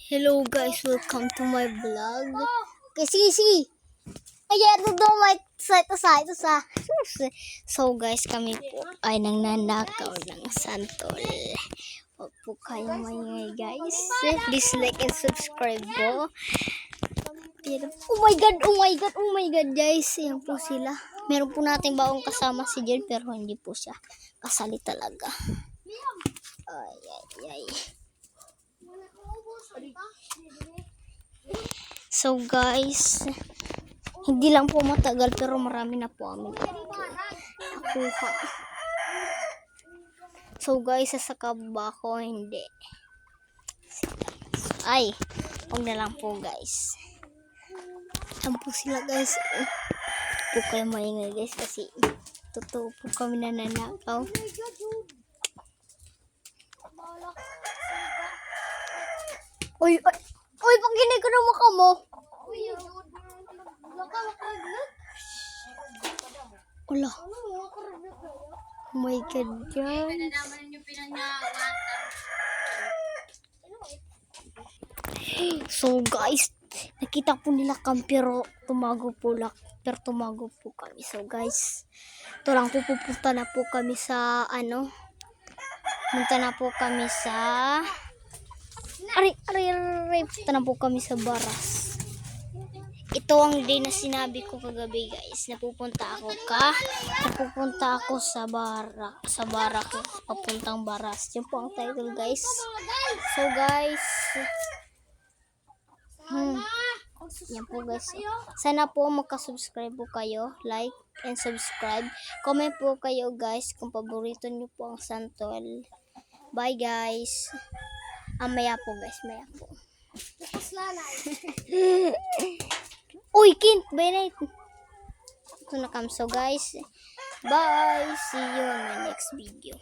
Hello guys, welcome to my vlog. Okay, sige. Ayan, ito sa. So guys, kami po ay nangnanakaw ng santol. Huwag po kayong maingay guys. Please like and subscribe po. Oh my god guys. Ayan po sila. Meron po nating baong kasama si Jen pero hindi po siya kasali talaga. Ay. So guys, hindi lang po matagal pero marami na po amin nakuha. So guys, sasaka ba ako? Hindi. Ay, huwag na lang po guys. Saan po sila guys? Po kayo maingay guys kasi totoo po kami nananakaw. Uy, pag ginay ko na mukha mo. Wala. Oh my god, guys. So guys, nakita po nila kami pero tumago po kami. So guys, ito lang po, pupunta na po kami sa punta na po kami sa Baras. Ito ang day na sinabi ko kagabi guys. Napupunta ako sa Barak papuntang Baras. Yun po ang title guys. So guys, yan po guys. Sana po magka-subscribe po kayo, like and subscribe. Comment po kayo guys kung paborito niyo po ang santol. Bye guys. Maya po guys, maya po. Uy, Kint, Benet. Ito na kam. So guys, bye. See you in my next video.